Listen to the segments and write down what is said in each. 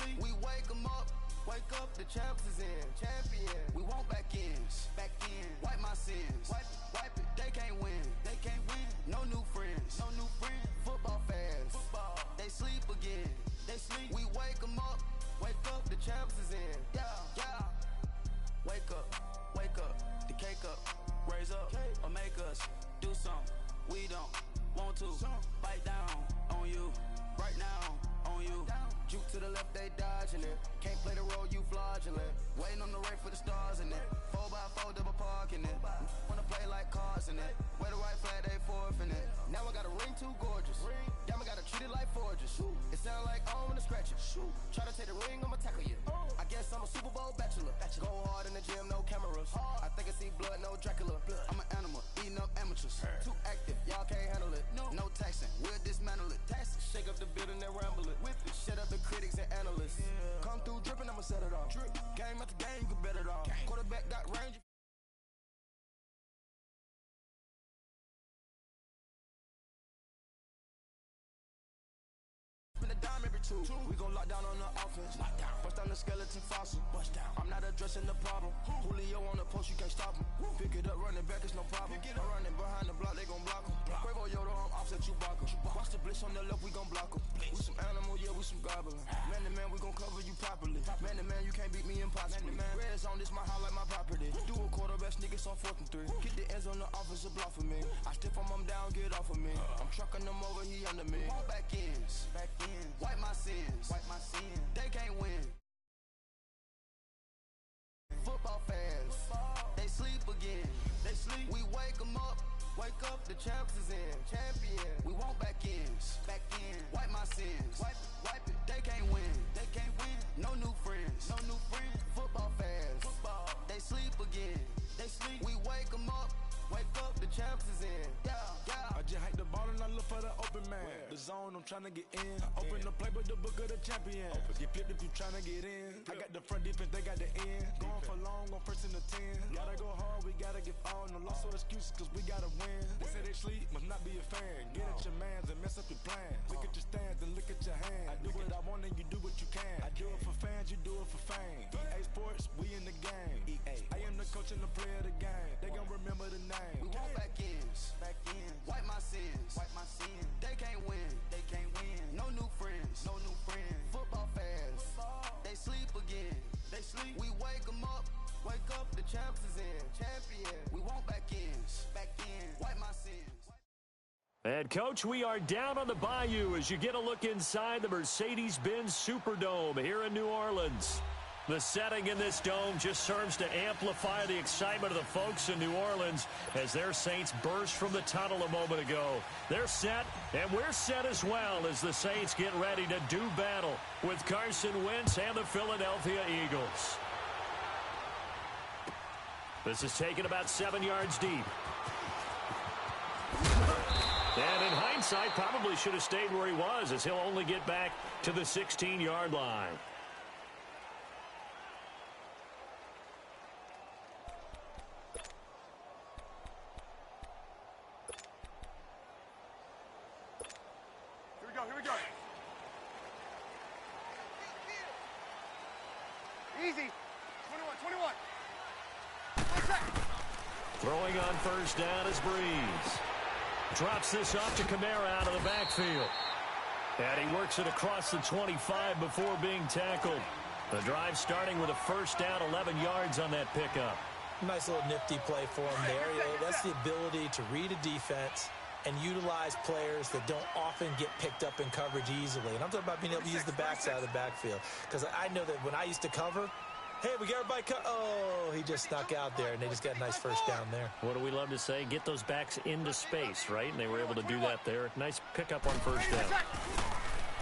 sleep. We wake them up. Wake up, the champs is in. Champion. We want back ends. Back in. Wipe my sins. Wipe it. They can't win. They can't win. No new friends. No new friends. Football fans. Football. They sleep again. They sleep. We wake them up. Wake up, the champs is in. Yeah, yeah. Wake up. Wake up. The cake up. Raise up. Or make us do something we don't want to. Bite down on you. Right now on you. Juke to the left, they dodging it. Can't play the role, you fraudulent. Waiting on the right for the stars in it. 4x4 double parking it. Wanna play like cars in it. Wear the white flag, they forfeiting it. Now I got a ring too gorgeous. Y'all gotta treat it like forges. It sound like I wanna scratch it. Try to take the ring, I'ma tackle you. I guess I'm a Super Bowl bachelor. Go hard in the gym, no cameras. I think I see blood, no Dracula. I'm an animal, eating up amateurs. Too active, y'all can't handle it. No taxing, we'll dismantle it. Shake up the building and ramble it. Whip it, shut up the critics and analysts. Come through dripping, I'ma set it off. Game after game, you can bet it off. Quarterback got range. Spin a dime every two. We gon' lock down on the offense. Bust down the skeleton fossil. I'm not addressing the problem. Julio on the post, you can't stop him. Pick it up, running back, it's no problem. I'm running behind the block, they gon' block him. Quavo Yoda, I'm offset Chewbacca. Watch the blitz on the left, we gon' block him. We some animal, yeah, we some goblin. Man to man, we gon' cover you properly. Man to man, you can't beat me impossibly. Red zone, this my highlight, my property. Do a quarterback, niggas on 4th and 3. Get the ends on the offensive block for me. I stiff him down, get off of me. I'm trucking them over, he under me. Back ends, wipe my sins. They can't win. Football fans, they sleep again. They sleep. We wake them up. Wake up, the champs is in. Champion. We want back ends. Back in. Wipe my sins. Wipe it. They can't win. They can't win. No new friends. No new friends. Football fans. Football. They sleep again. They sleep. We wake them up. Wake up, the champs is in. Yeah, yeah. I just hike the ball and I look for the open man. The zone, I'm trying to get in. Open the play with the book of the champion. Get flipped if you trying to get in. I got the front defense, they got the end. Going for long, on 1st and 10. Gotta go hard, we gotta give all. No loss or excuses, cause we gotta win. They say they sleep, must not be a fan. Get at your mans and mess up your plans. Look at your stands and look at your hands. I do what I want and you do what you can. I do it for fans, you do it for fame. EA Sports, we in the game. I am the coach and the player of the game. They gon' remember the name. We want back ends. Wipe my sins. They can't win. No new friends. Football fans. They sleep again. They sleep. We wake them up. Wake up, the champs is in. Champion. We want back ends. Wipe my sins. And, Coach, we are down on the bayou as you get a look inside the Mercedes-Benz Superdome here in New Orleans. The setting in this dome just serves to amplify the excitement of the folks in New Orleans as their Saints burst from the tunnel a moment ago. They're set, and we're set as well as the Saints get ready to do battle with Carson Wentz and the Philadelphia Eagles. This is taken about 7 yards deep. And in hindsight, probably should have stayed where he was as he'll only get back to the 16-yard line. Here we go. Easy. 21. Throwing on first down is Breeze. Drops this off to Kamara out of the backfield. And he works it across the 25 before being tackled. The drive starting with a first down, 11 yards on that pickup. Nice little nifty play for him there. That's the ability to read a defense and utilize players that don't often get picked up in coverage easily. And I'm talking about being able to use the backside of the backfield. Because I know that when I used to cover, hey, we got everybody oh, he just snuck out there, and they just got a nice first down there. What do we love to say? Get those backs into space, right? And they were able to do that there. Nice pickup on first down.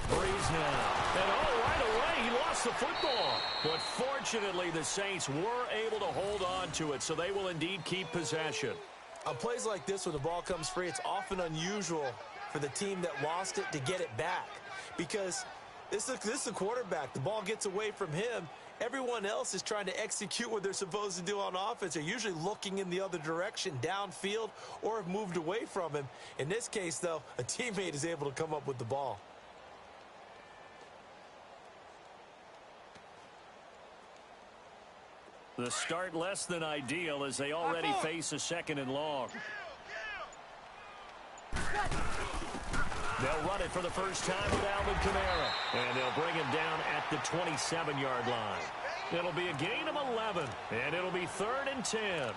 Breeze now. And right away, he lost the football. But fortunately, the Saints were able to hold on to it, so they will indeed keep possession. On plays like this, when the ball comes free, it's often unusual for the team that lost it to get it back. Because this is a quarterback. The ball gets away from him. Everyone else is trying to execute what they're supposed to do on offense. They're usually looking in the other direction, downfield, or have moved away from him. In this case, though, a teammate is able to come up with the ball. The start less than ideal as they already face a 2nd and long. They'll run it for the first time with Alvin Kamara. And they'll bring him down at the 27-yard line. It'll be a gain of 11, and it'll be 3rd and 10.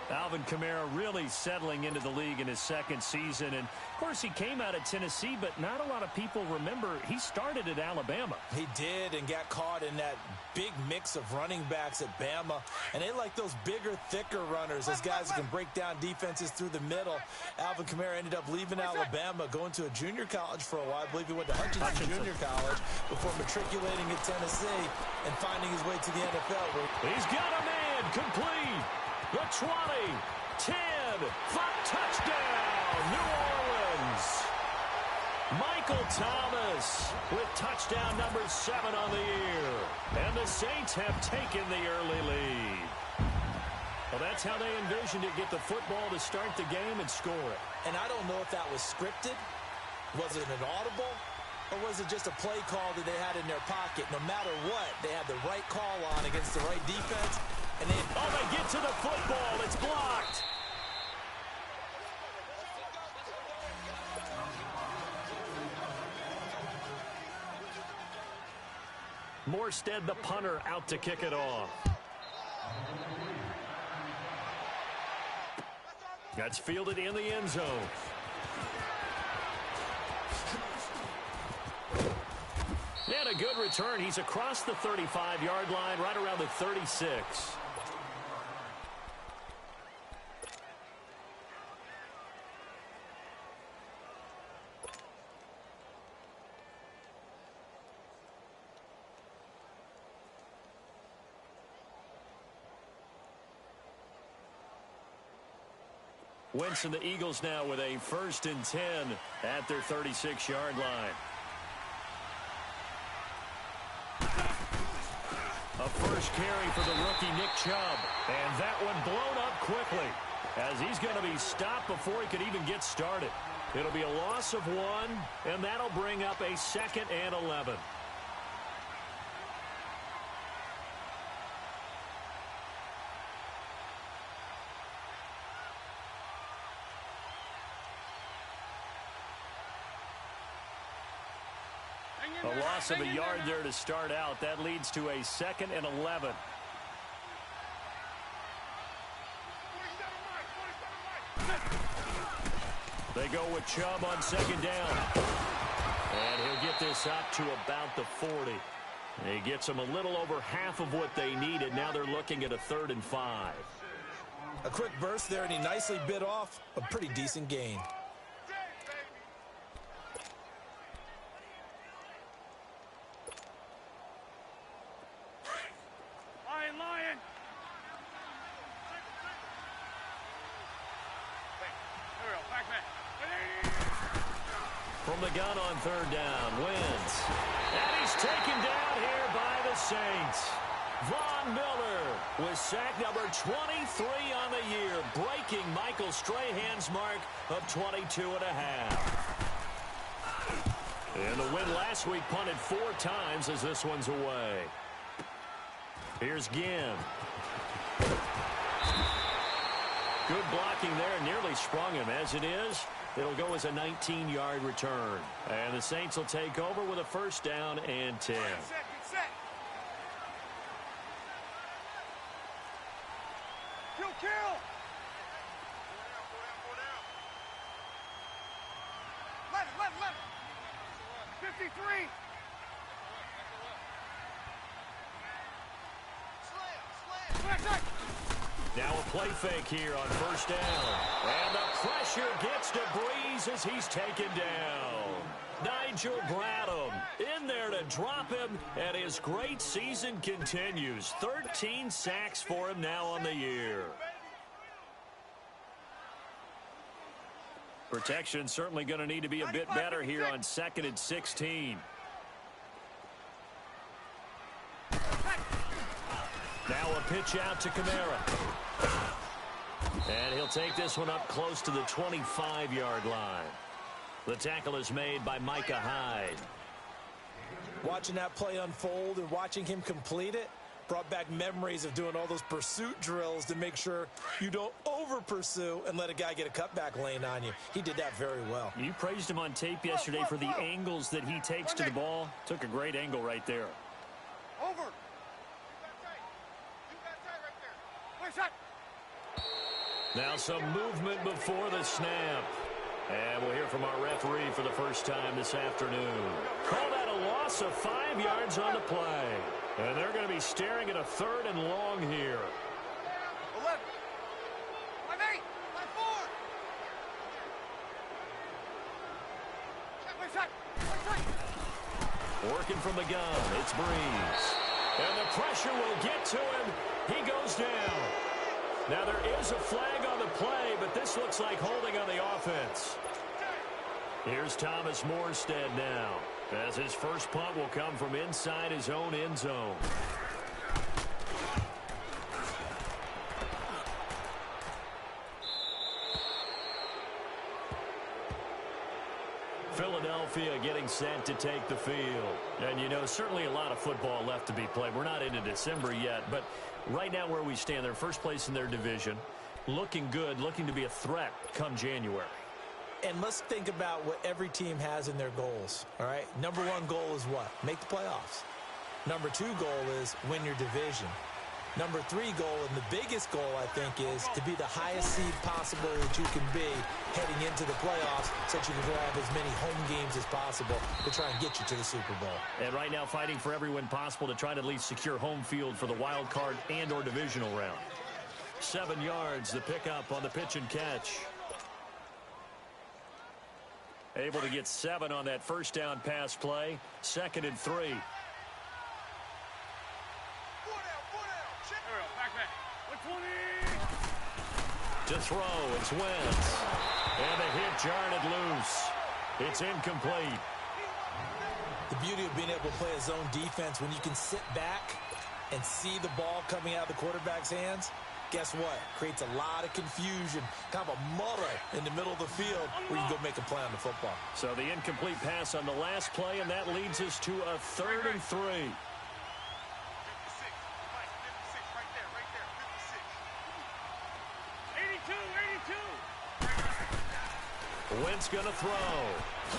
Alvin Kamara really settling into the league in his 2nd season. And, of course, he came out of Tennessee, but not a lot of people remember he started at Alabama. He did, and got caught in that big mix of running backs at Bama. And they like those bigger, thicker runners, those guys who can break down defenses through the middle. Alvin Kamara ended up leaving Alabama, going to a junior college for a while. I believe he went to Hutchinson Junior College before matriculating at Tennessee and finding his way to the NFL. He's got a man complete. The 20, 10, 5, touchdown, New Orleans. Michael Thomas with touchdown number 7 on the year. And the Saints have taken the early lead. Well, that's how they envisioned it, get the football to start the game and score it. And I don't know if that was scripted. Was it an audible? Or was it just a play call that they had in their pocket? No matter what, they had the right call on against the right defense. And they get to the football. It's blocked. Morstead, the punter, out to kick it off. That's fielded in the end zone. And a good return. He's across the 35-yard line, right around the 36. Wentz and the Eagles now with a 1st and 10 at their 36-yard line. A first carry for the rookie Nick Chubb. And that one blown up quickly as he's going to be stopped before he could even get started. It'll be a loss of 1, and that'll bring up a 2nd and 11. A loss of a yard there to start out. That leads to a 2nd and 11. They go with Chubb on 2nd down. And he'll get this up to about the 40. He gets them a little over half of what they needed. Now they're looking at a 3rd and 5. A quick burst there, and he nicely bit off a pretty decent gain. From the gun on 3rd down, Wentz. And he's taken down here by the Saints. Von Miller with sack number 23 on the year, breaking Michael Strahan's mark of 22 and a half. And the win last week punted 4 times as this one's away. Here's Ginn. Good blocking there, nearly sprung him. As it is, it'll go as a 19-yard return. And the Saints will take over with a 1st down and 10. Kill! Let it. 53. Slam. Now a play fake here on 1st down. And the pressure gets to Breeze as he's taken down. Nigel Bradham in there to drop him, and his great season continues. 13 sacks for him now on the year. Protection certainly going to need to be a bit better here on 2nd and 16. Now a pitch out to Kamara. And he'll take this one up close to the 25-yard line. The tackle is made by Micah Hyde. Watching that play unfold and watching him complete it, Brought back memories of doing all those pursuit drills to make sure you don't over-pursue and let a guy get a cutback lane on you. He did that very well. You praised him on tape yesterday for the angles that he takes to the ball. Took a great angle right there. Over. Play shot. Now some movement before the snap. And we'll hear from our referee for the first time this afternoon. Call that a loss of 5 yards on the play. And they're going to be staring at a 3rd and long here. 11. 8. 4. Play shot. Working from the gun, it's Breeze. And the pressure will get to him. He goes down. Now there is a flag on the play, but this looks like holding on the offense. Here's Thomas Morstead now, as his first punt will come from inside his own end zone. Philadelphia getting set to take the field. And, you know, certainly a lot of football left to be played. We're not into December yet, but right now where we stand, they're first place in their division, looking good, looking to be a threat come January. And let's think about what every team has in their goals, all right? Number 1 goal is what? Make the playoffs. Number 2 goal is win your division. Number 3 goal, and the biggest goal, I think, is to be the highest seed possible that you can be heading into the playoffs so that you can grab as many home games as possible to try and get you to the Super Bowl. And right now fighting for every win possible to try to at least secure home field for the wild card and or divisional round. 7 yards, the pickup on the pitch and catch. Able to get 7 on that first down pass play. 2nd and 3. To throw, it's Wentz. And the hit jarred loose. It's incomplete. The beauty of being able to play a zone defense when you can sit back and see the ball coming out of the quarterback's hands, guess what? Creates a lot of confusion, kind of a muddle in the middle of the field where you can go make a play on the football. So the incomplete pass on the last play, and that leads us to a 3rd and 3. 56. Right there. 56. 82. Wentz going to throw.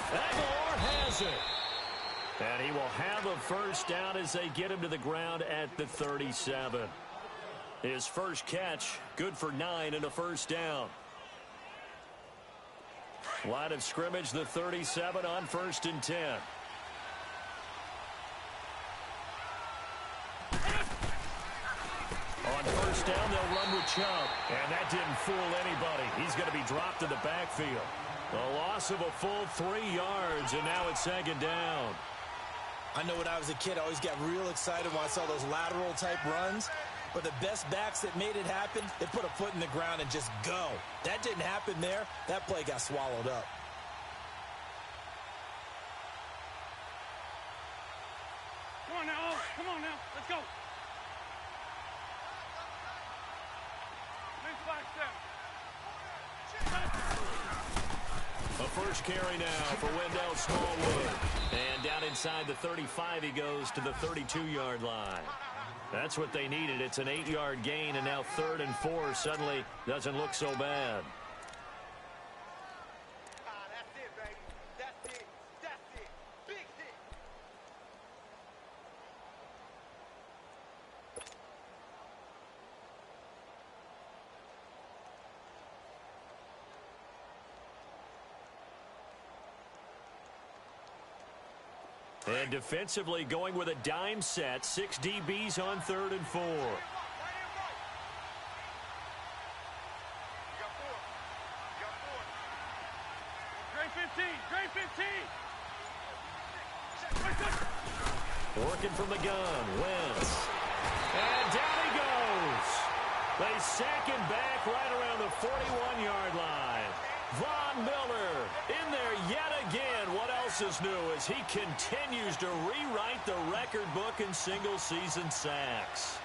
Aguilar has it. And he will have a first down as they get him to the ground at the 37. His first catch, good for 9 and a first down. Line of scrimmage, the 37 on 1st and 10. On first down, they'll run with Chubb. And that didn't fool anybody. He's going to be dropped in the backfield. A loss of a full 3 yards, and now it's 2nd down. I know when I was a kid, I always got real excited when I saw those lateral-type runs. But the best backs that made it happen, they put a foot in the ground and just go. That didn't happen there. That play got swallowed up. Come on now. Let's go. A first carry now for Wendell Smallwood. And down inside the 35, he goes to the 32-yard line. That's what they needed. It's an 8-yard gain, and now 3rd and 4 suddenly doesn't look so bad. That's it, baby. That's it. Big hit. And defensively going with a dime set. 6 DBs on 3rd and 4. Right in front. You got 4. Grade 15. Working from the gun. Wentz. And down he goes. They sack him back right around the 41-yard line. Von Miller in there yet again. What else is new as he continues to rewrite the record book in single-season sacks.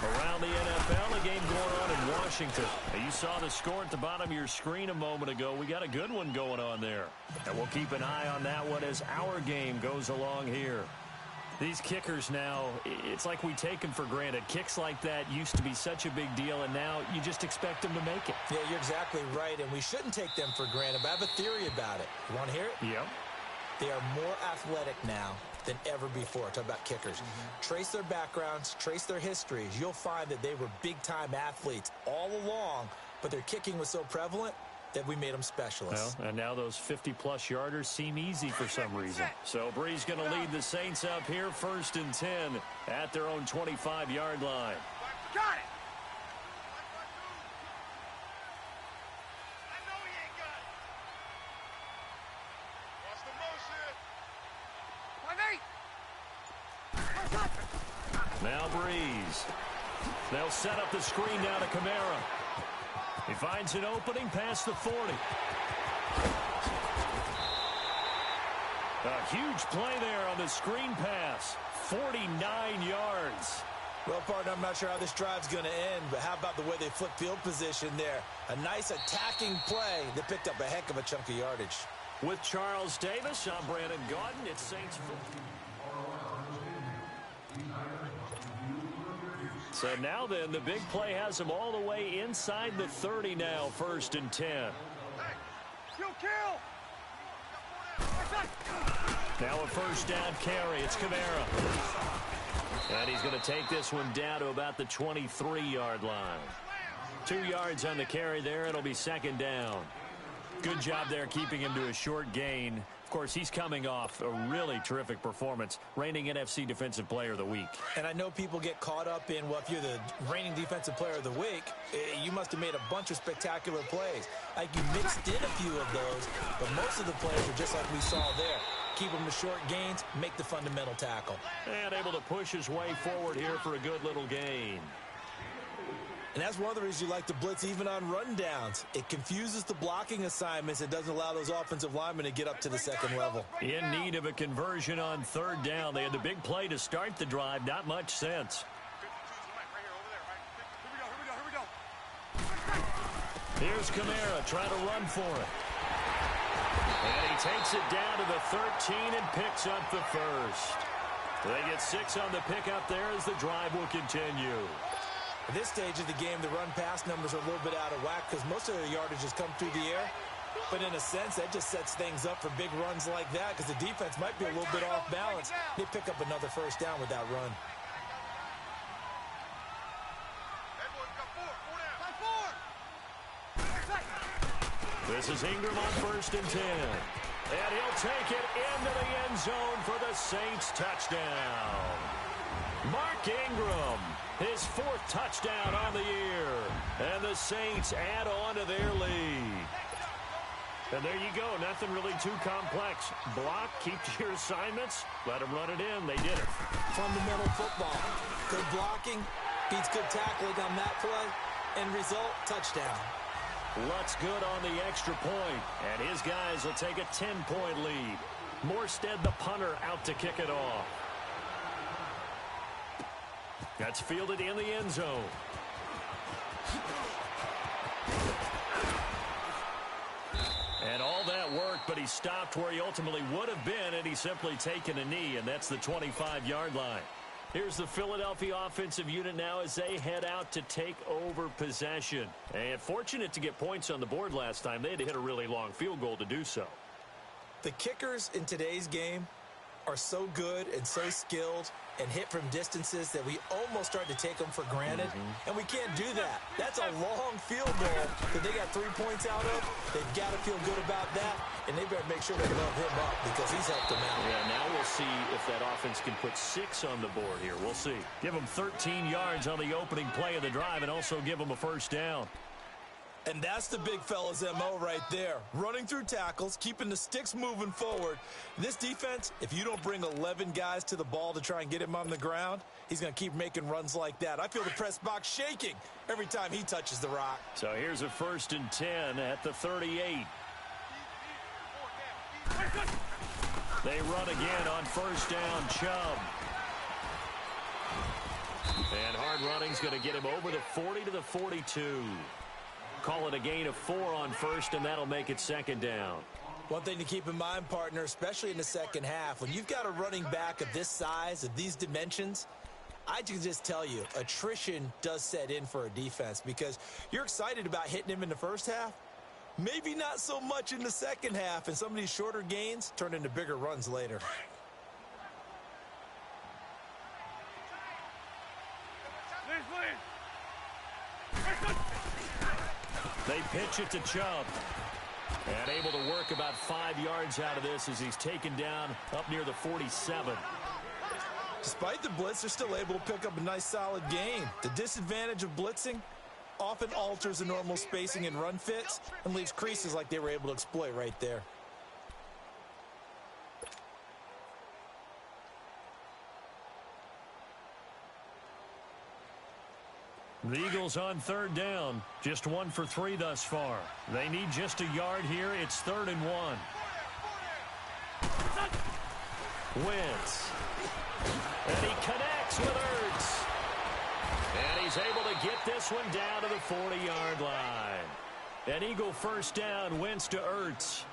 Around the NFL, a game going on in Washington. Now, you saw the score at the bottom of your screen a moment ago. We got a good one going on there. And we'll keep an eye on that one as our game goes along here. These kickers now, it's like we take them for granted. Kicks like that used to be such a big deal, and now you just expect them to make it. Yeah, you're exactly right, and we shouldn't take them for granted, but I have a theory about it. You want to hear it? Yep. They are more athletic now than ever before. Talk about kickers. Trace their backgrounds, trace their histories. You'll find that they were big-time athletes all along, but their kicking was so prevalent that we made them specialists. Well, and now those 50-plus yarders seem easy for some reason. So Bree's going to lead the Saints up here, 1st and 10 at their own 25-yard line. Got it! I know he ain't got it. Watch the motion. Now Breeze. They'll set up the screen down to Kamara. He finds an opening past the 40. A huge play there on the screen pass. 49 yards. Well, partner, I'm not sure how this drive's going to end, but how about the way they flip field position there? A nice attacking play that picked up a heck of a chunk of yardage. With Charles Davis, I'm Brandon Gaudin. It's Saints football. So now then, the big play has them all the way inside the 30 now, 1st and 10. Hey, kill! Now a 1st down carry. It's Kamara. And he's going to take this one down to about the 23-yard line. 2 yards on the carry there. It'll be 2nd down. Good job there keeping him to a short gain. Of course, he's coming off a really terrific performance, reigning NFC Defensive Player of the Week. And I know people get caught up in, well, if you're the reigning Defensive Player of the Week, you must have made a bunch of spectacular plays. Like you mixed in a few of those, but most of the plays are just like we saw there. Keep them to short gains, make the fundamental tackle. And able to push his way forward here for a good little gain. And that's one of the reasons you like to blitz even on rundowns. It confuses the blocking assignments. It doesn't allow those offensive linemen to get up to the second level. In need of a conversion on 3rd down. They had the big play to start the drive. Not much sense. Here's Kamara trying to run for it. And he takes it down to the 13 and picks up the 1st. They get 6 on the pickup there as the drive will continue. At this stage of the game, the run-pass numbers are a little bit out of whack because most of the yardage has come through the air. But in a sense, that just sets things up for big runs like that because the defense might be a little bit off balance. They pick up another 1st down with that run. This is Ingram on 1st and 10. And he'll take it into the end zone for the Saints touchdown. Mark Ingram, his 4th touchdown on the year. And the Saints add on to their lead. And there you go. Nothing really too complex. Block, keep to your assignments, let them run it in. They did it. Fundamental football. Good blocking beats good tackling on that play. End result, touchdown. Lutz good on the extra point. And his guys will take a 10-point lead. Morstead, the punter, out to kick it off. That's fielded in the end zone. And all that work, but he stopped where he ultimately would have been, and he's simply taken a knee, and that's the 25-yard line. Here's the Philadelphia offensive unit now as they head out to take over possession. And fortunate to get points on the board last time. They had to hit a really long field goal to do so. The kickers in today's game are so good and so skilled and hit from distances that we almost start to take them for granted. And we can't do that. That's a long field goal that they got 3 points out of. They've got to feel good about that, and they better make sure they love him up because he's helped them out. Yeah, now we'll see if that offense can put 6 on the board here. We'll see. Give them 13 yards on the opening play of the drive and also give them a 1st down. And that's the big fella's MO right there. Running through tackles, keeping the sticks moving forward. This defense, if you don't bring 11 guys to the ball to try and get him on the ground, he's going to keep making runs like that. I feel the press box shaking every time he touches the rock. So here's a 1st and 10 at the 38. They run again on 1st down, Chubb. And hard running's going to get him over the 40 to the 42. Call it a gain of 4 on 1st, and that'll make it 2nd down. One thing to keep in mind, partner, especially in the second half, when you've got a running back of this size, of these dimensions, I can just tell you, attrition does set in for a defense because you're excited about hitting him in the first half. Maybe not so much in the second half, and some of these shorter gains turn into bigger runs later. They pitch it to Chubb. And able to work about 5 yards out of this as he's taken down up near the 47. Despite the blitz, they're still able to pick up a nice solid gain. The disadvantage of blitzing often alters the normal spacing and run fits and leaves creases like they were able to exploit right there. The Eagles on third down, just 1 for 3 thus far. They need just a yard here. It's 3rd and 1. Wentz. And he connects with Otss. And he's able to get this one down to the 40-yard line. An Eagle first down, Wentz to Otss.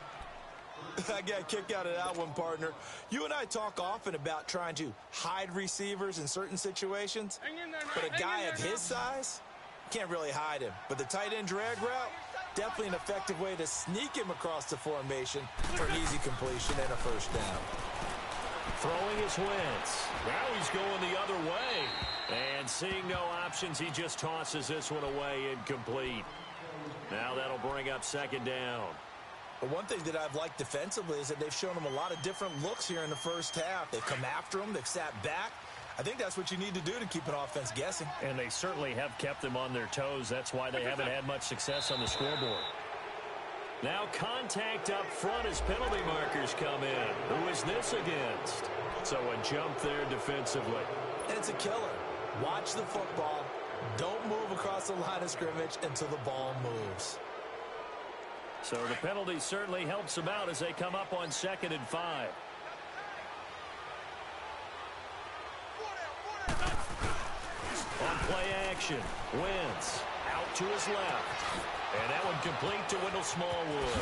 I got a kick out of that one, partner. You and I talk often about trying to hide receivers in certain situations, but a guy of his size can't really hide him. But the tight end drag route, definitely an effective way to sneak him across the formation for an easy completion and a first down. Throwing is Wentz. Now he's going the other way. And seeing no options, he just tosses this one away incomplete. Now that'll bring up 2nd down. But one thing that I've liked defensively is that they've shown him a lot of different looks here in the first half. They've come after him. They've sat back. I think that's what you need to do to keep an offense guessing. And they certainly have kept them on their toes. That's why they haven't had much success on the scoreboard. Now contact up front as penalty markers come in. Who is this against? So a jump there defensively. And it's a killer. Watch the football. Don't move across the line of scrimmage until the ball moves. So the penalty certainly helps them out as they come up on 2nd and 5. On play action, Wentz out to his left. And that one complete to Wendell Smallwood.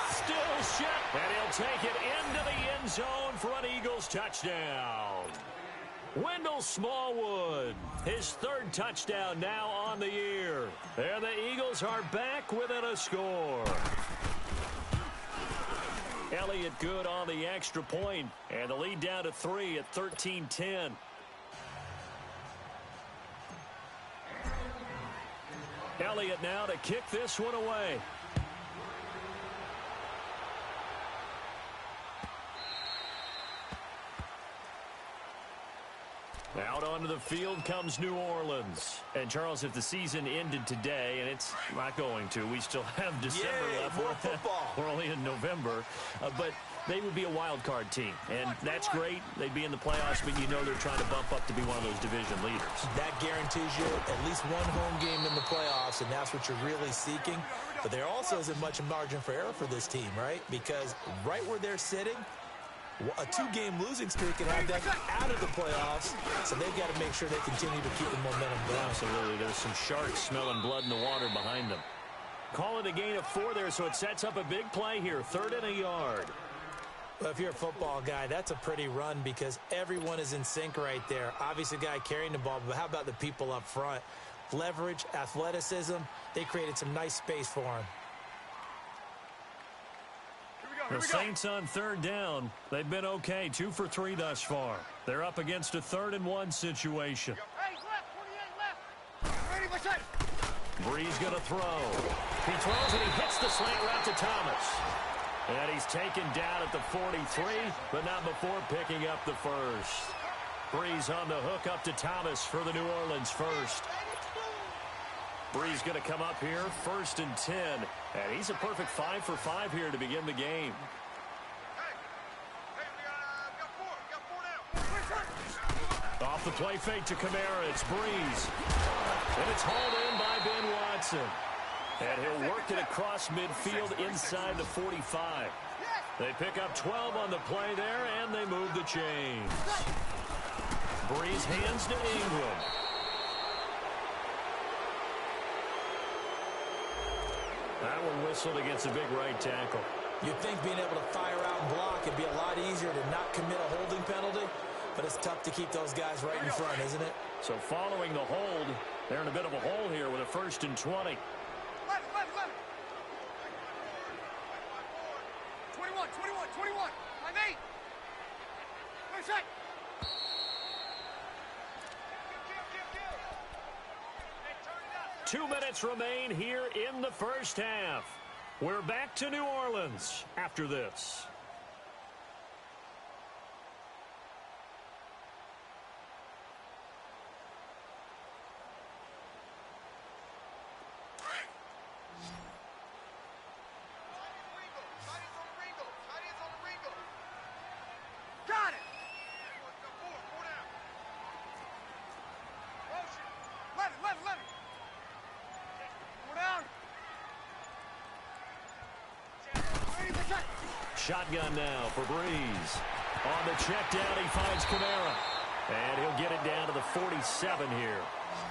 Still shut, and he'll take it into the end zone for an Eagles touchdown. Wendell Smallwood, his 3rd touchdown now on the year. And the Eagles are back within a score. Elliott good on the extra point, and the lead down to 3 at 13-10. Elliott now to kick this one away. Out onto the field comes New Orleans. And, Charles, if the season ended today, and it's not going to, we still have December left. More football. We're only in November. But they would be a wild card team. And that's great. They'd be in the playoffs, but you know they're trying to bump up to be one of those division leaders. That guarantees you at least one home game in the playoffs, and that's what you're really seeking. But there also isn't much margin for error for this team, right? Because right where they're sitting, a 2-game losing streak can have them out of the playoffs, so they've got to make sure they continue to keep the momentum going. Absolutely. There's some sharks smelling blood in the water behind them. Call it a gain of 4 there, so it sets up a big play here. 3rd and a yard. Well, if you're a football guy, that's a pretty run because everyone is in sync right there. Obviously, the guy carrying the ball, but how about the people up front? Leverage, athleticism, they created some nice space for him. The Saints on 3rd down. They've been okay. 2 for 3 thus far. They're up against a 3rd and 1 situation. Breeze going to throw. He throws and he hits the slant route to Thomas. And he's taken down at the 43, but not before picking up the first. Breeze on the hook up to Thomas for the New Orleans first. Breeze going to come up here, 1st and 10. And he's a perfect 5 for 5 here to begin the game. Off the play fake to Kamara, it's Breeze. And it's hauled in by Ben Watson. And he'll work it across midfield inside the 45. They pick up 12 on the play there, and they move the chains. Breeze hands to Ingram. That one whistled against a big right tackle. You'd think being able to fire out and block would be a lot easier to not commit a holding penalty, but it's tough to keep those guys right in front, isn't it? So following the hold, they're in a bit of a hole here with a 1st and 20. 11. 21. 5-8. Nice shot. 2 minutes remain here in the first half. We're back to New Orleans after this. Got it. 11. 4 down. Shotgun now for Breeze. On the check down, he finds Kamara. And he'll get it down to the 47 here.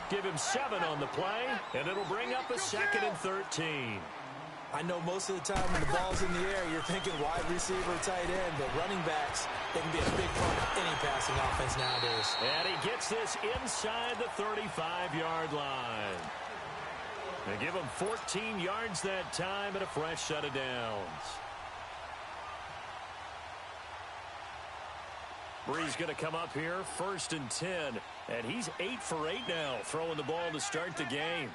Give him 7 on the play, and it'll bring up a 2nd and 13. I know most of the time when the ball's in the air, you're thinking wide receiver, tight end, but running backs, they can be a big part of any passing offense nowadays. And he gets this inside the 35-yard line. They give him 14 yards that time and a fresh set of downs. Breeze going to come up here, 1st and 10. And he's 8 for 8 now, throwing the ball to start the game.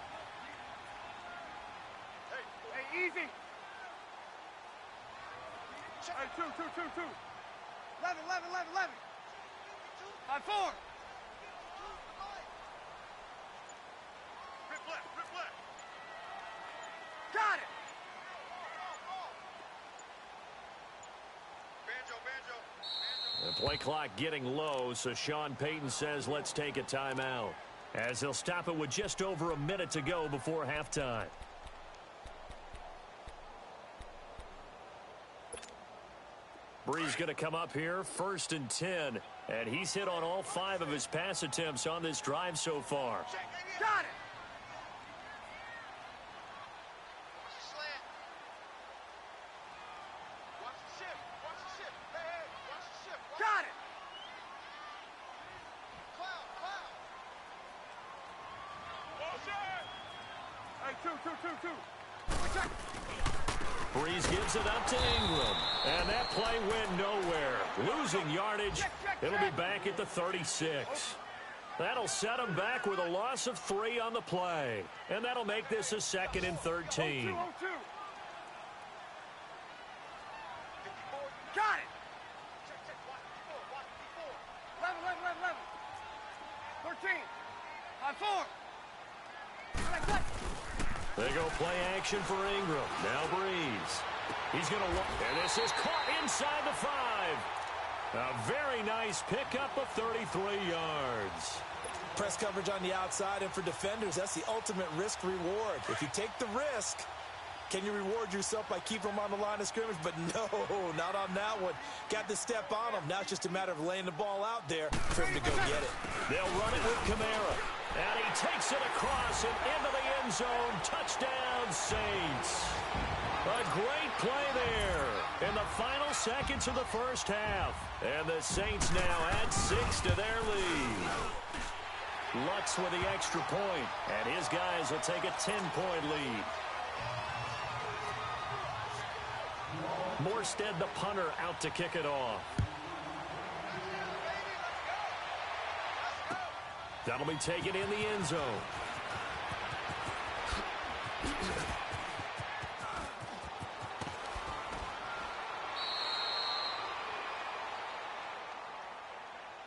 Hey, easy. Hey, 2. 11. 5-4. Rip left. Got it. The play clock getting low, so Sean Payton says let's take a timeout, as they'll stop it with just over a minute to go before halftime. Breeze going to come up here, 1st and 10, and he's hit on all 5 of his pass attempts on this drive so far. Got it. Got it. Hey, 2. Breeze gives it up to Ingram, and that play went nowhere. Losing yardage, it'll be back at the 36. That'll set him back with a loss of 3 on the play, and that'll make this a 2nd and 13. Got it. 11. 13. 5-4. They go play action for Ingram. Now Breeze. He's going to walk, and this is caught inside the 5. A very nice pickup of 33 yards. Press coverage on the outside, and for defenders, that's the ultimate risk-reward. If you take the risk, can you reward yourself by keeping them on the line of scrimmage? But no, not on that one. Got the step on him. Now it's just a matter of laying the ball out there for him to go get it. They'll run it with Kamara. And he takes it across and into the end zone. Touchdown, Saints. A great play there in the final seconds of the first half. And the Saints now add 6 to their lead. Lutz with the extra point, and his guys will take a 10-point lead. Morstead, the punter, out to kick it off. That'll be taken in the end zone.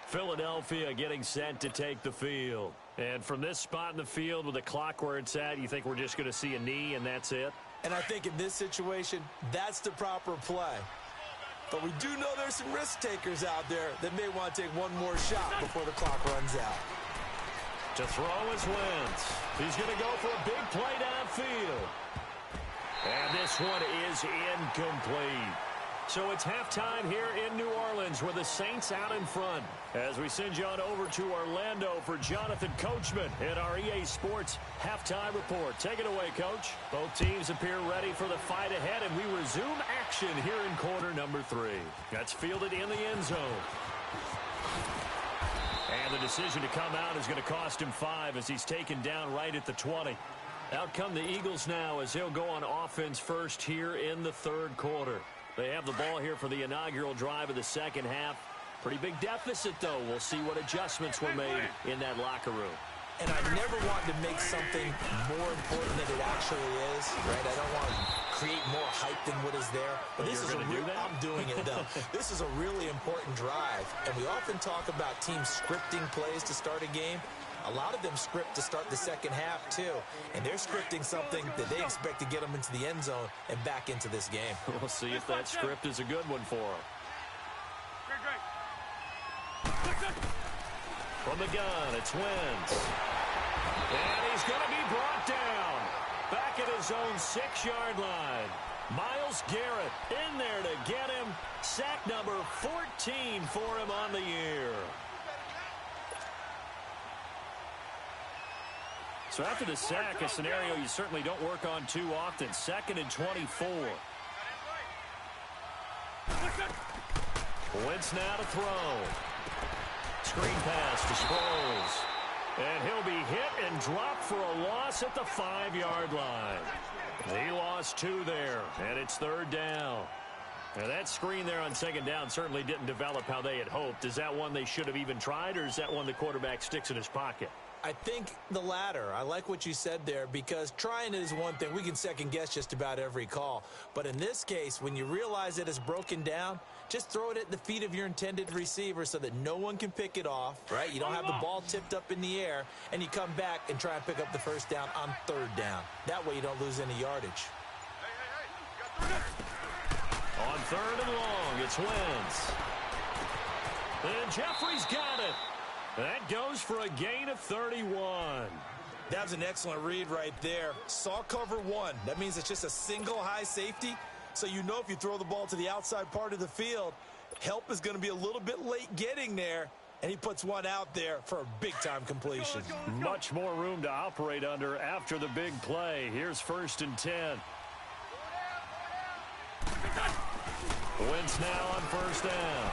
Philadelphia getting set to take the field. And from this spot in the field with the clock where it's at, you think we're just going to see a knee and that's it? And I think in this situation, that's the proper play. But we do know there's some risk takers out there that may want to take one more shot before the clock runs out. To throw is Wentz. He's going to go for a big play downfield. And this one is incomplete. So it's halftime here in New Orleans with the Saints out in front. As we send you on over to Orlando for Jonathan Coachman in our EA Sports Halftime Report. Take it away, Coach. Both teams appear ready for the fight ahead, and we resume action here in quarter number 3. That's fielded in the end zone. And the decision to come out is going to cost him 5 as he's taken down right at the 20. Out come the Eagles now as they'll go on offense first here in the third quarter. They have the ball here for the inaugural drive of the second half. Pretty big deficit, though. We'll see what adjustments were made in that locker room. And I never want to make something more important than it actually is, right? I don't want to create more hype than what is there. But this is I'm doing it, though. This is a really important drive. And we often talk about teams scripting plays to start a game. A lot of them script to start the second half, too. And they're scripting something that they expect to get them into the end zone and back into this game. We'll see if that script is a good one for them. From the gun, it's Wentz. And he's going to be brought down. Back at his own 6-yard line. Myles Garrett in there to get him. Sack number 14 for him on the year. So after the sack, a scenario you certainly don't work on too often. 2nd and 24. Wentz now to throw. Screen pass to Sproles. And he'll be hit and dropped for a loss at the 5-yard line. He lost 2 there, and it's 3rd down. Now that screen there on 2nd down certainly didn't develop how they had hoped. Is that one they should have even tried, or is that one the quarterback sticks in his pocket? I think the latter. I like what you said there, because trying it is one thing. We can second-guess just about every call. But in this case, when you realize it is broken down, just throw it at the feet of your intended receiver so that no one can pick it off, right? You don't have the ball tipped up in the air, and you come back and try and pick up the first down on 3rd down. That way you don't lose any yardage. On 3rd and long, it's Wentz. And Jeffrey's got it. That goes for a gain of 31. That was an excellent read right there. Saw cover 1. That means it's just a single high safety. So you know if you throw the ball to the outside part of the field, help is going to be a little bit late getting there. And he puts one out there for a big-time completion. Much more room to operate under after the big play. Here's 1st and 10. Wentz now on 1st down.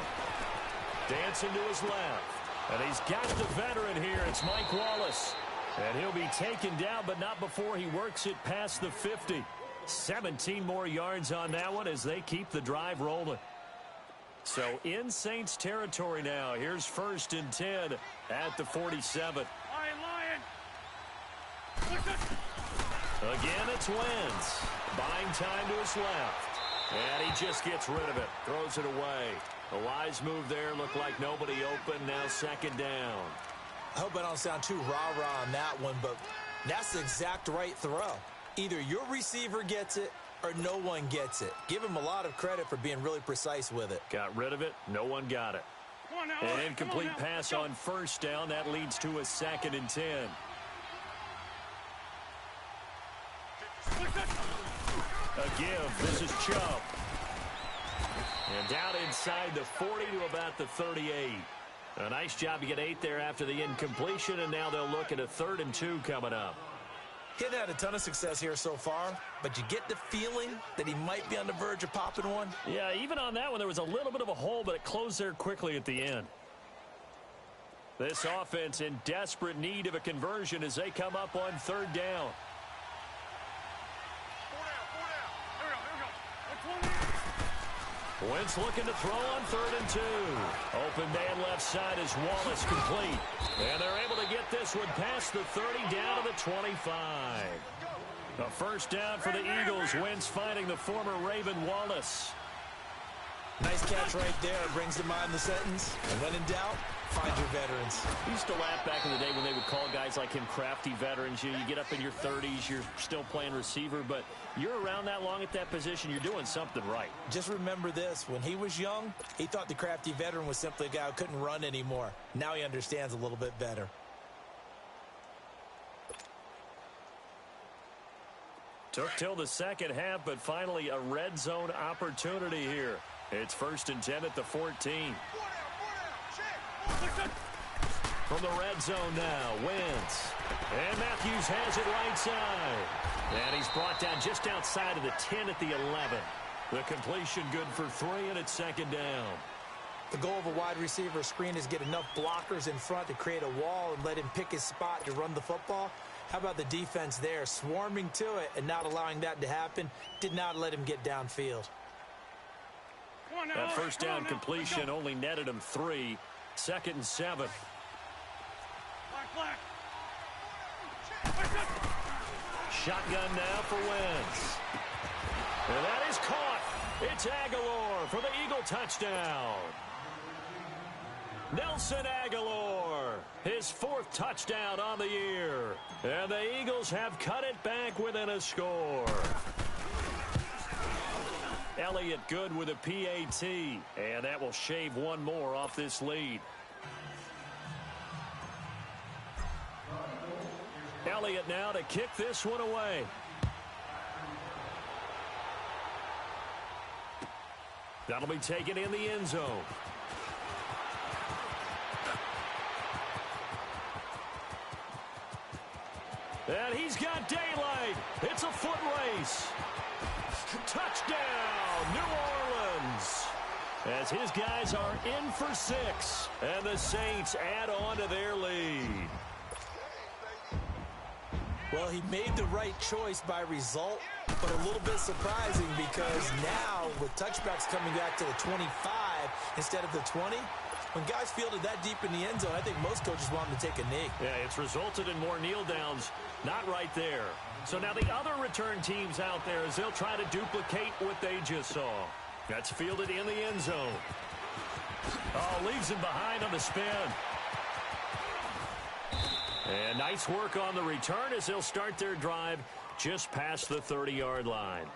Dancing to his left. And he's got the veteran here. It's Mike Wallace. And he'll be taken down, but not before he works it past the 50. 17 more yards on that one as they keep the drive rolling. So in Saints territory now. Here's 1st and 10 at the 47. Again, it's Wentz. Buying time to his left. And he just gets rid of it. Throws it away. A wise move there. Looked like nobody open. Now 2nd down. I hope I don't sound too rah-rah on that one, but that's the exact right throw. Either your receiver gets it or no one gets it. Give him a lot of credit for being really precise with it. Got rid of it. No one got it. An incomplete pass on 1st down. That leads to a 2nd and 10. A give. This is Chubb. And down inside the 40 to about the 38. A nice job to get 8 there after the incompletion, and now they'll look at a 3rd and 2 coming up. He hasn't had a ton of success here so far, but you get the feeling that he might be on the verge of popping one. Yeah, even on that one, there was a little bit of a hole, but it closed there quickly at the end. This offense in desperate need of a conversion as they come up on 3rd down. Wentz looking to throw on 3rd and 2. Open man left side is Wallace, complete. And they're able to get this one past the 30 down to the 25. A 1st down for the Eagles. Wentz finding the former Raven Wallace. Nice catch right there. Brings to mind the sentence. And when in doubt, find your veterans. We used to laugh back in the day when they would call guys like him crafty veterans. You get up in your 30s, you're still playing receiver, but you're around that long at that position, you're doing something right. Just remember this. When he was young, he thought the crafty veteran was simply a guy who couldn't run anymore. Now he understands a little bit better. Took till the second half, but finally a red zone opportunity here. It's 1st and 10 at the 14. From the red zone now, Wentz. And Matthews has it right side. And he's brought down just outside of the 10 at the 11. The completion good for 3, and it's 2nd down. The goal of a wide receiver screen is get enough blockers in front to create a wall and let him pick his spot to run the football. How about the defense there, swarming to it and not allowing that to happen? Did not let him get downfield. That first down completion only netted him 3. 2nd and 7. Shotgun now for Wentz. And that is caught. It's Aguilar for the Eagle touchdown. Nelson Aguilar, his 4th touchdown on the year. And the Eagles have cut it back within a score. Elliott good with a PAT. And that will shave one more off this lead. Elliott now to kick this one away. That'll be taken in the end zone. And he's got daylight. It's a foot race. Touchdown, New Orleans. As his guys are in for 6. And the Saints add on to their lead. Well, he made the right choice by result, but a little bit surprising because now with touchbacks coming back to the 25 instead of the 20, when guys fielded that deep in the end zone, I think most coaches want them to take a knee. Yeah, it's resulted in more kneel downs. Not right there. So now the other return teams out there as they'll try to duplicate what they just saw. That's fielded in the end zone. Oh, leaves him behind on the spin. And nice work on the return as they'll start their drive just past the 30-yard line.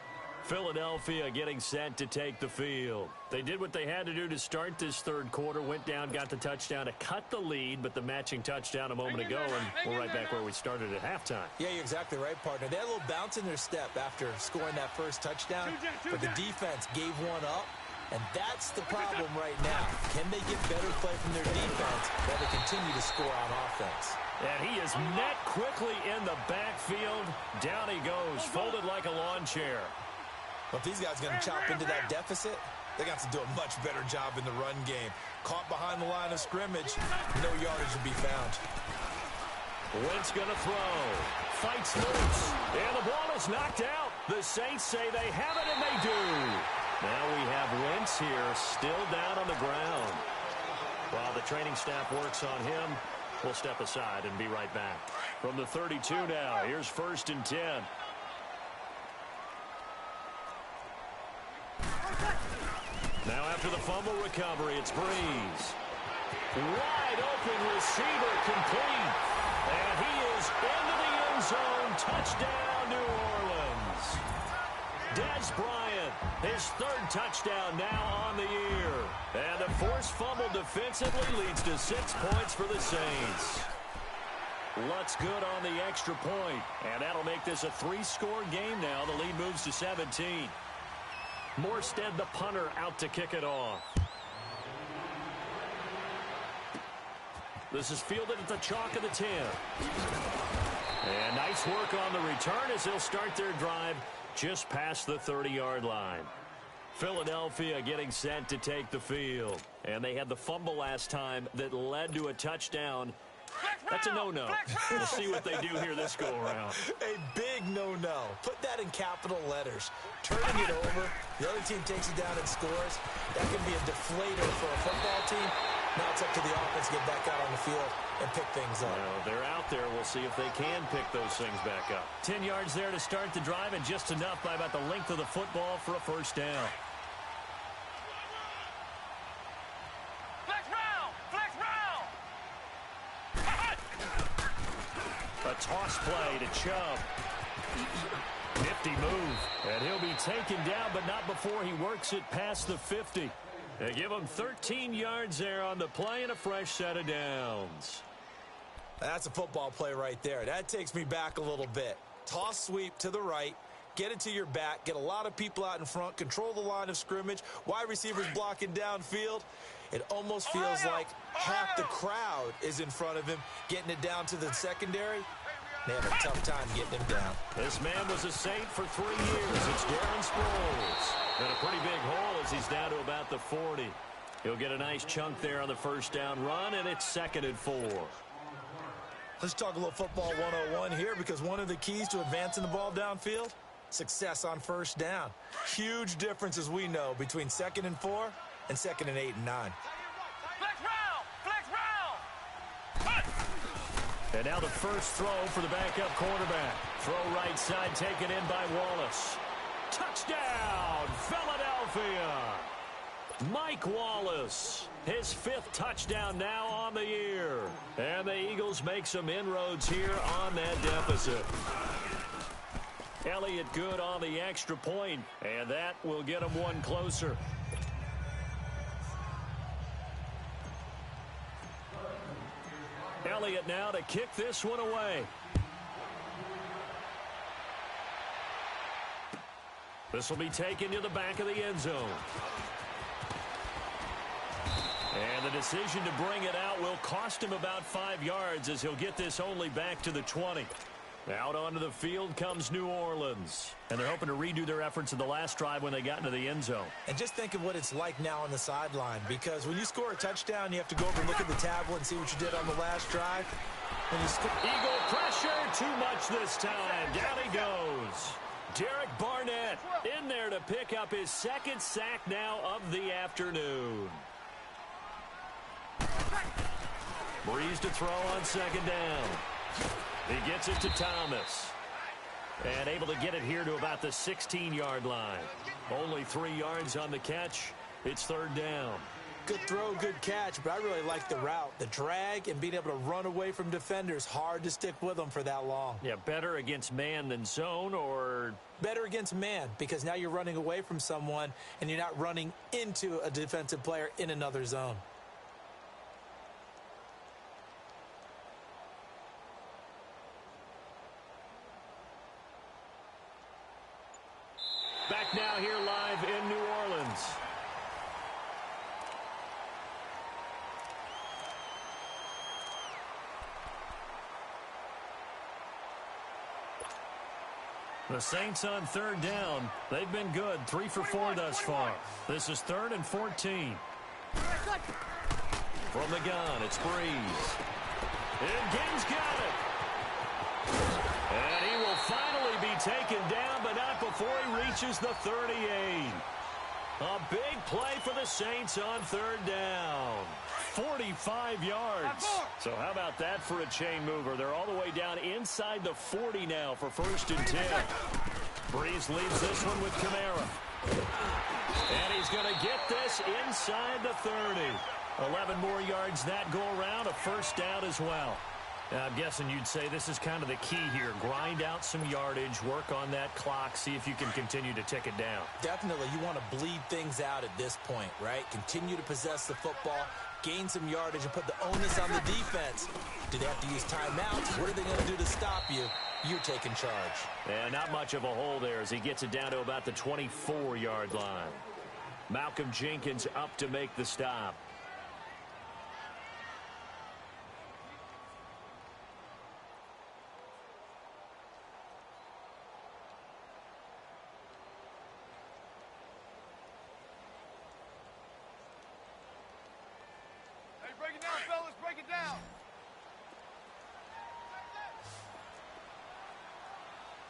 Philadelphia getting set to take the field. They did what they had to do to start this third quarter, went down, got the touchdown to cut the lead, but the matching touchdown a moment ago, and we're right back where we started at halftime. Yeah, you're exactly right, partner. They had a little bounce in their step after scoring that first touchdown, but the defense gave one up, and that's the problem right now. Can they get better play from their defense while they continue to score on offense? And he is met quickly in the backfield. Down he goes, folded like a lawn chair. Well, if these guys are going to chop into that deficit, they got to do a much better job in the run game. Caught behind the line of scrimmage, no yardage to be found. Wentz going to throw. Fights loose. And the ball is knocked out. The Saints say they have it, and they do. Now we have Wentz here still down on the ground. While the training staff works on him, we'll step aside and be right back. From the 32 now, here's 1st and 10. Now after the fumble recovery, it's Breeze. Wide open receiver complete. And he is into the end zone. Touchdown, New Orleans. Dez Bryant, his 3rd touchdown now on the year. And the forced fumble defensively leads to 6 points for the Saints. Lutz good on the extra point. And that'll make this a 3-score game now. The lead moves to 17. Morstead, the punter, out to kick it off. This is fielded at the chalk of the 10. And nice work on the return as they'll start their drive just past the 30-yard line. Philadelphia getting set to take the field. And they had the fumble last time that led to a touchdown. That's a no-no. We'll see what they do here this go-around. A big no-no. Put that in capital letters. Turning it over, the other team takes it down and scores. That can be a deflator for a football team. Now it's up to the offense to get back out on the field and pick things up. Well, they're out there. We'll see if they can pick those things back up. 10 yards there to start the drive, and just enough by about the length of the football for a first down. A toss play to Chubb. Nifty move. And he'll be taken down, but not before he works it past the 50. They give him 13 yards there on the play and a fresh set of downs. That's a football play right there. That takes me back a little bit. Toss sweep to the right. get it to your back, get a lot of people out in front, control the line of scrimmage, wide receivers blocking downfield. It almost feels like half the crowd is in front of him, getting it down to the secondary. They have a tough time getting him down. This man was a Saint for 3 years. It's Darren Sproles. And a pretty big hole as he's down to about the 40. He'll get a nice chunk there on the first down run, and it's 2nd and 4. Let's talk a little football 101 here, because one of the keys to advancing the ball downfield, success on first down. Huge difference, as we know, between 2nd and 4 and 2nd and 8 and 9. Flex round! Flex round! And now the first throw for the backup quarterback. Throw right side taken in by Wallace. Touchdown, Philadelphia! Mike Wallace, his 5th touchdown now on the year. And the Eagles make some inroads here on that deficit. Elliott good on the extra point, and that will get him one closer. Elliott now to kick this one away. This will be taken to the back of the end zone. And the decision to bring it out will cost him about 5 yards, as he'll get this only back to the 20. Out onto the field comes New Orleans. And they're hoping to redo their efforts in the last drive when they got into the end zone. And just think of what it's like now on the sideline, because when you score a touchdown, you have to go over and look at the tablet and see what you did on the last drive. When you Eagle pressure, too much this time. Down he goes. Derek Barnett in there to pick up his 2nd sack now of the afternoon. Breeze to throw on 2nd down. He gets it to Thomas. And able to get it here to about the 16-yard line. Only 3 yards on the catch. It's 3rd down. Good throw, good catch, but I really like the route. The drag and being able to run away from defenders. Hard to stick with them for that long. Yeah, better against man than zone, or? Better against man, because now you're running away from someone and you're not running into a defensive player in another zone. Back now here live in New Orleans. The Saints on 3rd down. They've been good. 3 for 4 thus far. This is 3rd and 14. From the gun, it's Breeze. And Gaines got it. And he will finally be taken down, but not before he reaches the 38. A big play for the Saints on 3rd down. 45 yards. So how about that for a chain mover? They're all the way down inside the 40 now for 1st and 10. Breeze leaves this one with Kamara. And he's going to get this inside the 30. 11 more yards that go around, a 1st down as well. Now, I'm guessing you'd say this is kind of the key here. Grind out some yardage, work on that clock, see if you can continue to tick it down. Definitely. You want to bleed things out at this point, right? Continue to possess the football, gain some yardage, and put the onus on the defense. Do they have to use timeouts? What are they going to do to stop you? You're taking charge. Yeah, not much of a hole there as he gets it down to about the 24-yard line. Malcolm Jenkins up to make the stop. Break it down, fellas. Break it down.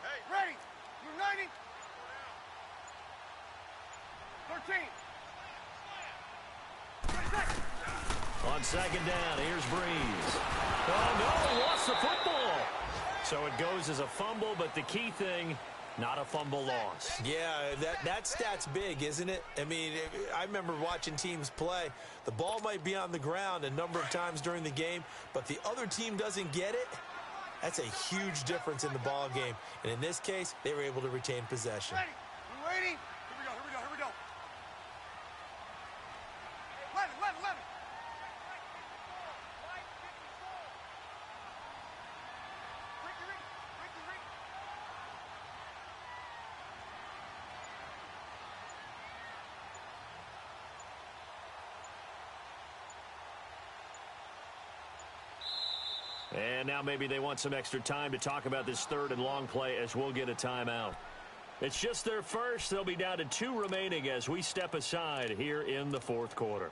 Hey, ready. United. 13. On 2nd down, here's Breeze. Oh, no, he lost the football. So it goes as a fumble, but the key thing, not a fumble loss. Yeah, that stat's big, isn't it? I mean, I remember watching teams play. The ball might be on the ground a number of times during the game, but the other team doesn't get it. That's a huge difference in the ball game. And in this case, they were able to retain possession. Ready. You waiting? Here we go. Here we go. Here we go. 11. And now maybe they want some extra time to talk about this third and long play as we'll get a timeout. It's just their first. They'll be down to 2 remaining as we step aside here in the fourth quarter.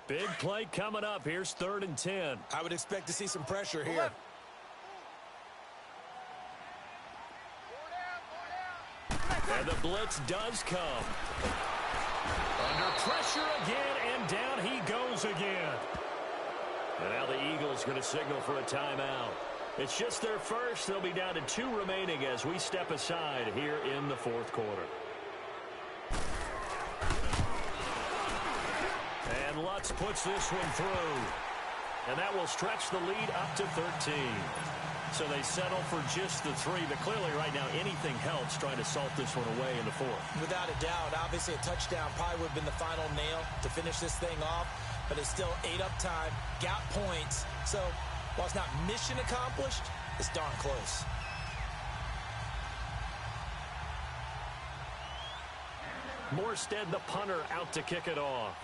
Big play coming up. Here's 3rd and 10. I would expect to see some pressure here. And the blitz does come. Under pressure again, and down he goes again. And now the Eagles going to signal for a timeout. It's just their first. They'll be down to 2 remaining as we step aside here in the fourth quarter. And Lutz puts this one through. And that will stretch the lead up to 13. So they settle for just the 3. But clearly right now anything helps trying to salt this one away in the fourth. Without a doubt. Obviously a touchdown probably would have been the final nail to finish this thing off. But it's still 8 up time. Got points. So while it's not mission accomplished, it's darn close. Morstead, the punter, out to kick it off.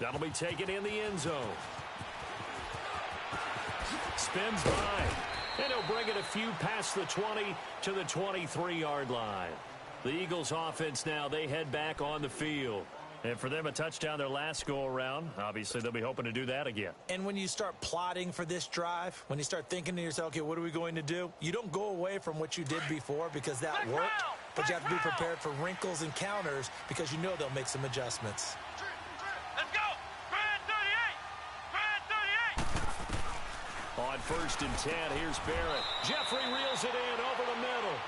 That'll be taken in the end zone. Spins by. And he'll bring it a few past the 20 to the 23-yard line. The Eagles offense now, they head back on the field. And for them, a touchdown their last go-around. Obviously, they'll be hoping to do that again. And when you start plotting for this drive, when you start thinking to yourself, okay, what are we going to do? You don't go away from what you did before because that worked. But you have to be prepared for wrinkles and counters because you know they'll make some adjustments. Let's go! Grand 38! Grand 38! On 1st and 10, here's Barrett. Jeffrey reels it in over the middle.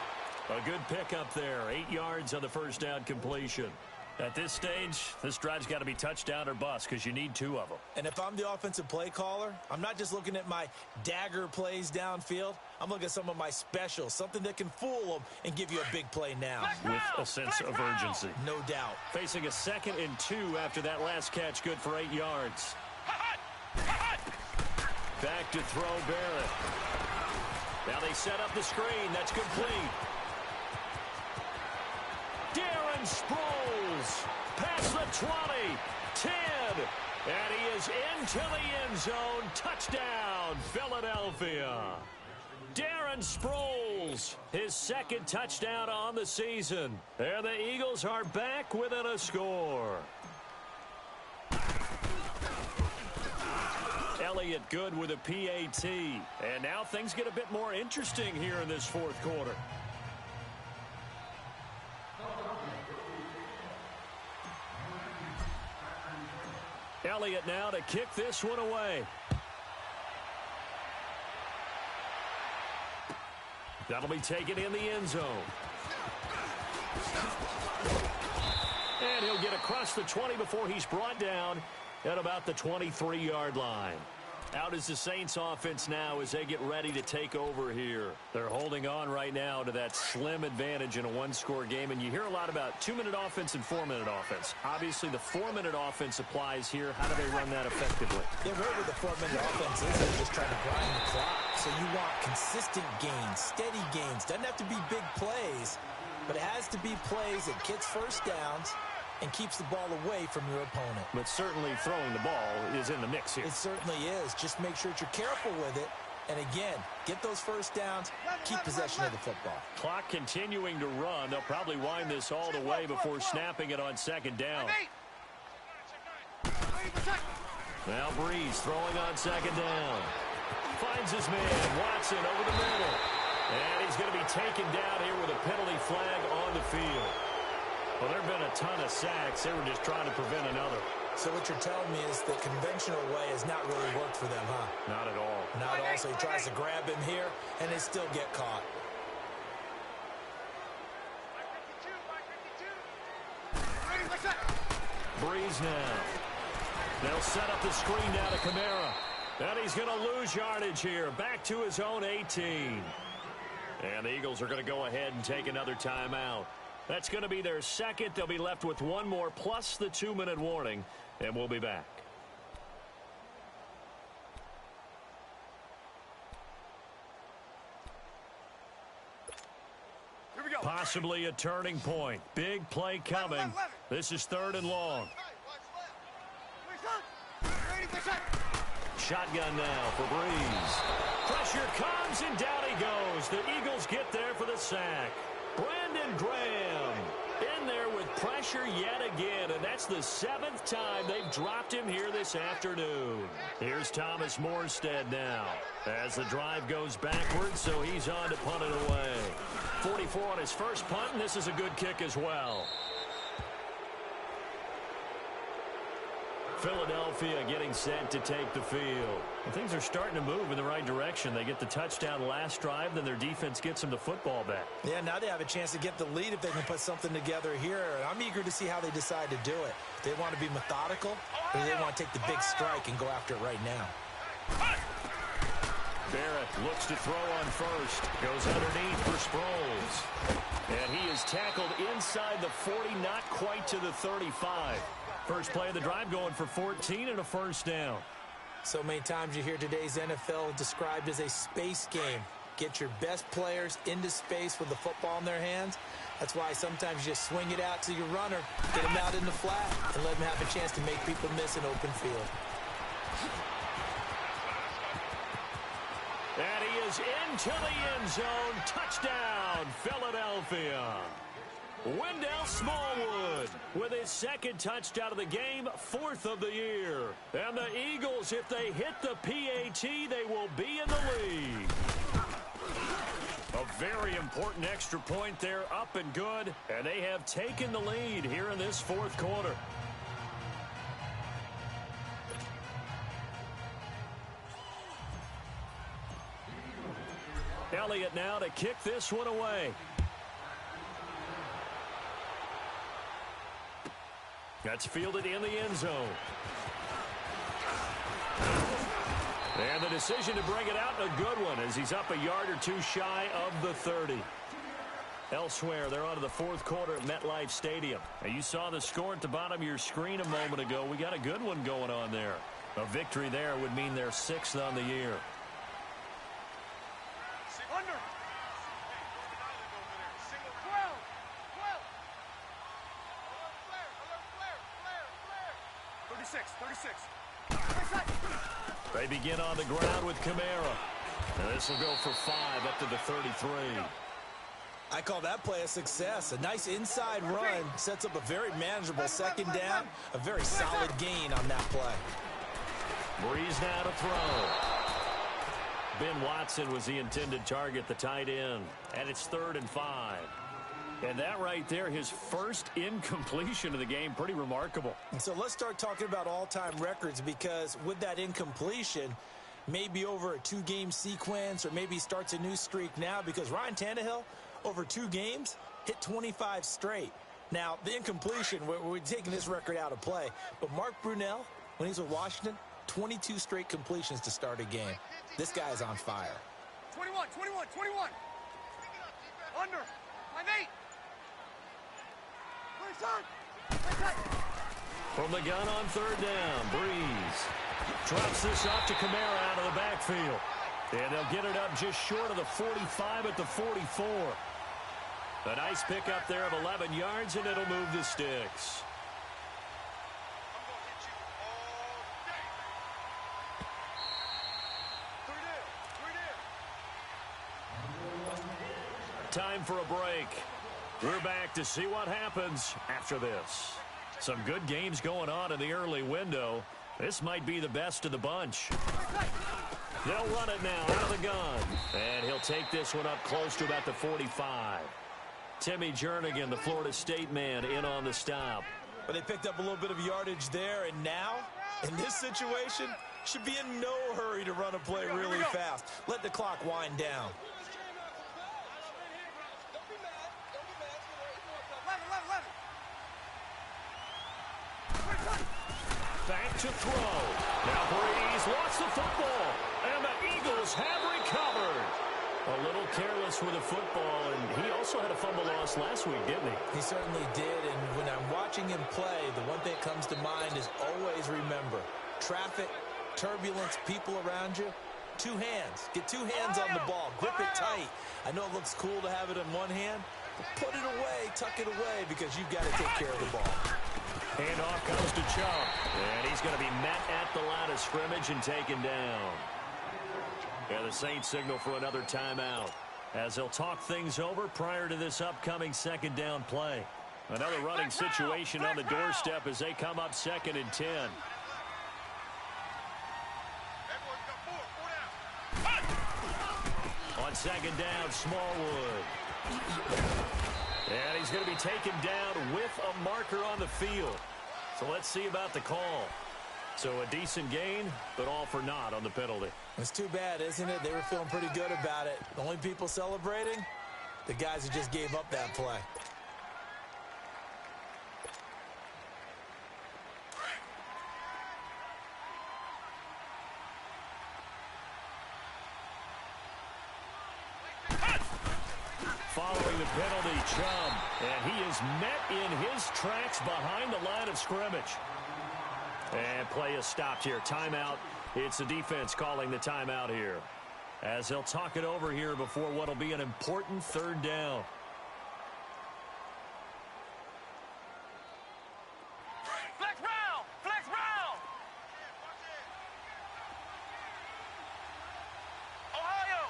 A good pickup there. 8 yards on the first down completion. At this stage, this drive's got to be touchdown or bust because you need 2 of them. And if I'm the offensive play caller, I'm not just looking at my dagger plays downfield. I'm looking at some of my specials, something that can fool them and give you a big play now. With a sense of urgency. No doubt. Facing a 2nd and 2 after that last catch, good for 8 yards. Back to throw Barrett. Now they set up the screen. That's complete. Darren Sproles past the 20, 10, and he is into the end zone. Touchdown, Philadelphia. Darren Sproles, his 2nd touchdown on the season. And the Eagles are back within a score. Elliott good with a PAT. And now things get a bit more interesting here in this fourth quarter. Elliott now to kick this one away. That'll be taken in the end zone. And he'll get across the 20 before he's brought down at about the 23-yard line. Out is the Saints offense now as they get ready to take over here. They're holding on right now to that slim advantage in a 1-score game, and you hear a lot about 2-minute offense and 4-minute offense. Obviously, the 4-minute offense applies here. How do they run that effectively? Yeah, really the 4-minute offense is they're just trying to grind the clock. So you want consistent gains, steady gains. Doesn't have to be big plays, but it has to be plays that gets first downs and keeps the ball away from your opponent. But certainly throwing the ball is in the mix here. It certainly is. Just make sure that you're careful with it. And again, get those first downs, keep possession of the football. Clock continuing to run. They'll probably wind this all the way before snapping it on 2nd down. Now Breeze throwing on 2nd down. Finds his man, Watson, over the middle. And he's going to be taken down here with a penalty flag on the field. Well, there have been a ton of sacks. They were just trying to prevent another. So what you're telling me is the conventional way has not really worked for them, huh? Not at all. Not at all. So he tries to grab him here, and they still get caught. Breeze now. They'll set up the screen down to Kamara. And he's going to lose yardage here. Back to his own 18. And the Eagles are going to go ahead and take another timeout. That's going to be their second. They'll be left with one more plus the 2-minute warning. And we'll be back. Here we go. Possibly a turning point. Big play coming. This is 3rd and long. Shotgun now for Breeze. Pressure comes, and down he goes. The Eagles get there for the sack. Brandon Graham in there with pressure yet again, and that's the 7th time they've dropped him here this afternoon. Here's Thomas Morstead now as the drive goes backwards, so he's on to punt it away. 44 on his first punt, and this is a good kick as well. Philadelphia getting set to take the field. And things are starting to move in the right direction. They get the touchdown last drive, then their defense gets them the football back. Yeah, now they have a chance to get the lead if they can put something together here. And I'm eager to see how they decide to do it. They want to be methodical, or they want to take the big strike and go after it right now. Barrett looks to throw on first. Goes underneath for Sproles. And he is tackled inside the 40, not quite to the 35. First play of the drive going for 14 and a first down. So many times you hear today's NFL described as a space game. Get your best players into space with the football in their hands. That's why sometimes you just swing it out to your runner, get him out in the flat, and let him have a chance to make people miss an open field. And he is into the end zone. Touchdown, Philadelphia. Wendell Smallwood with his 2nd touchdown of the game, 4th of the year. And the Eagles, if they hit the PAT, they will be in the lead. A very important extra point there, up and good. And they have taken the lead here in this 4th quarter. Elliott now to kick this one away. That's fielded in the end zone. And the decision to bring it out, a good one, as he's up a yard or two shy of the 30. Elsewhere, they're on to the 4th quarter at MetLife Stadium. Now, you saw the score at the bottom of your screen a moment ago. We got a good one going on there. A victory there would mean they're 6th on the year. Under. 36. They begin on the ground with Kamara. And this will go for 5 up to the 33. I call that play a success. A nice inside run sets up a very manageable 2nd down. A very solid gain on that play. Breeze now to throw. Ben Watson was the intended target, the tight end. And it's 3rd and 5. And that right there, his first incompletion of the game, pretty remarkable. So let's start talking about all-time records, because with that incompletion, maybe over a 2-game sequence, or maybe starts a new streak now, because Ryan Tannehill, over 2 games, hit 25 straight. Now, the incompletion, we're taking this record out of play. But Mark Brunell, when he's with Washington, 22 straight completions to start a game. This guy's on fire. 21. Under. 5-8. From the gun on 3rd down, Breeze drops this off to Kamara out of the backfield. And they'll get it up just short of the 45 at the 44. A nice pickup there of 11 yards, and it'll move the sticks. Time for a break. We're back to see what happens after this. Some good games going on in the early window. This might be the best of the bunch. They'll run it now out of the gun. And he'll take this one up close to about the 45. Timmy Jernigan, the Florida State man, in on the stop. But they picked up a little bit of yardage there, and now, in this situation, should be in no hurry to run a play really fast. Let the clock wind down. back to throw. Now Breeze lost the football, and the Eagles have recovered. A little careless with the football, and he also had a fumble loss last week, didn't he? He certainly did, and when I'm watching him play, the one thing that comes to mind is always remember, traffic, turbulence, people around you, two hands. Get two hands on the ball. Grip it tight. I know it looks cool to have it in one hand, but put it away, tuck it away, because you've got to take care of the ball. Handoff comes to Chubb, and he's going to be met at the line of scrimmage and taken down. Yeah, the Saints signal for another timeout as they'll talk things over prior to this upcoming second down play. Another running situation on the doorstep as they come up 2nd and 10. On 2nd down, Smallwood. And he's going to be taken down with a marker on the field. So let's see about the call. So a decent gain, but all for naught on the penalty. It's too bad, isn't it? They were feeling pretty good about it. The only people celebrating, the guys who just gave up that play. Following the penalty, Chubb, and he is met in his tracks behind the line of scrimmage. And play is stopped here. Timeout. It's the defense calling the timeout here, as they'll talk it over here before what will be an important 3rd down. Flex round! Flex round! Ohio!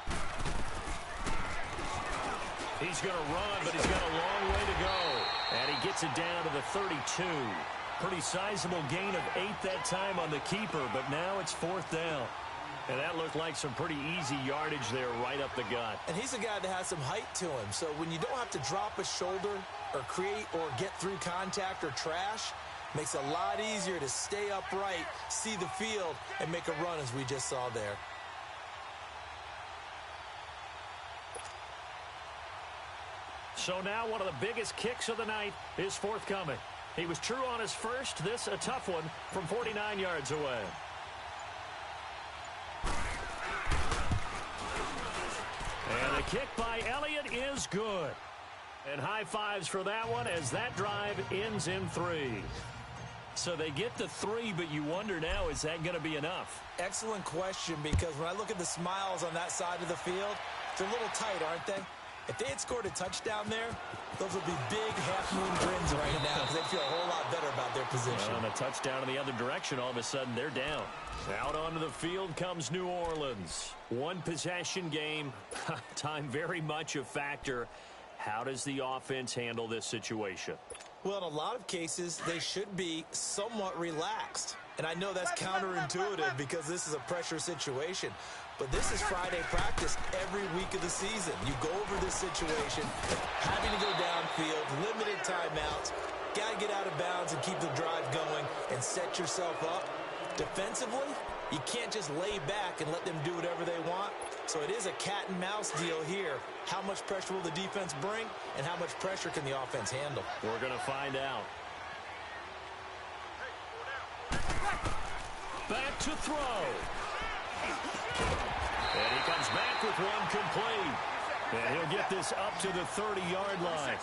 He's going to run, but he's got a long way to go. And he gets it down to the 32. Pretty sizable gain of 8 that time on the keeper, but now it's 4th down. And that looked like some pretty easy yardage there right up the gut. And he's a guy that has some height to him, so when you don't have to drop a shoulder or create or get through contact or trash, makes it a lot easier to stay upright, see the field, and make a run as we just saw there. So now one of the biggest kicks of the night is forthcoming. He was true on his first. This a tough one from 49 yards away. And the kick by Elliott is good. And high fives for that one as that drive ends in 3. So they get the 3, but you wonder now, is that going to be enough? Excellent question, because when I look at the smiles on that side of the field, they're a little tight, aren't they? If they had scored a touchdown there, those would be big half-moon grins right now because they feel a whole lot better about their position. And a touchdown in the other direction, all of a sudden they're down. Out onto the field comes New Orleans. One possession game. Time very much a factor. How does the offense handle this situation? Well, in a lot of cases, they should be somewhat relaxed. And I know that's counterintuitive because this is a pressure situation. But this is Friday practice every week of the season. You go over this situation, having to go downfield, limited timeouts, got to get out of bounds and keep the drive going and set yourself up. Defensively, you can't just lay back and let them do whatever they want. So it is a cat and mouse deal here. How much pressure will the defense bring, and how much pressure can the offense handle? We're going to find out. Back to throw. And he comes back with one complete. And he'll get this up to the 30-yard line.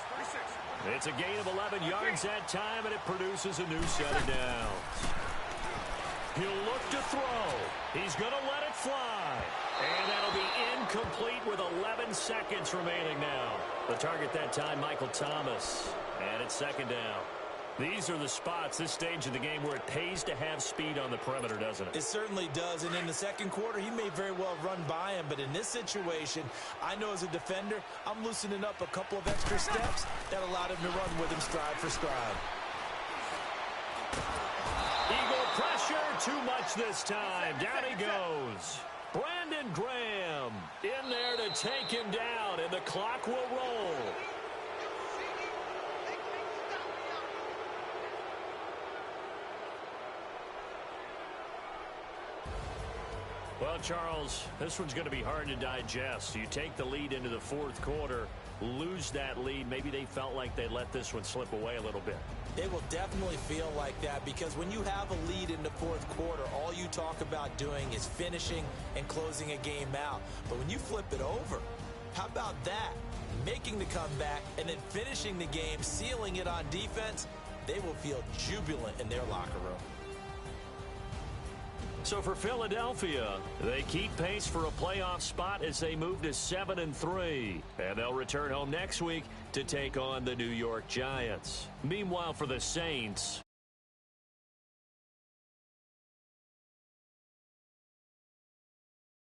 It's a gain of 11 yards that time, and it produces a new set of downs. He'll look to throw. He's going to let it fly. And that'll be incomplete with 11 seconds remaining now. The target that time, Michael Thomas. And it's 2nd down. These are the spots, this stage of the game, where it pays to have speed on the perimeter, doesn't it? It certainly does, and in the second quarter, he may very well run by him, but in this situation, I know as a defender, I'm loosening up a couple of extra steps that allowed him to run with him stride for stride. Eagle pressure, too much this time. Down he goes. Brandon Graham in there to take him down, and the clock will roll. Well, Charles, this one's going to be hard to digest. You take the lead into the fourth quarter, lose that lead. Maybe they felt like they let this one slip away a little bit. They will definitely feel like that because when you have a lead in the fourth quarter, all you talk about doing is finishing and closing a game out. But when you flip it over, how about that? Making the comeback and then finishing the game, sealing it on defense, they will feel jubilant in their locker room. So for Philadelphia, they keep pace for a playoff spot as they move to 7-3. And they'll return home next week to take on the New York Giants. Meanwhile, for the Saints,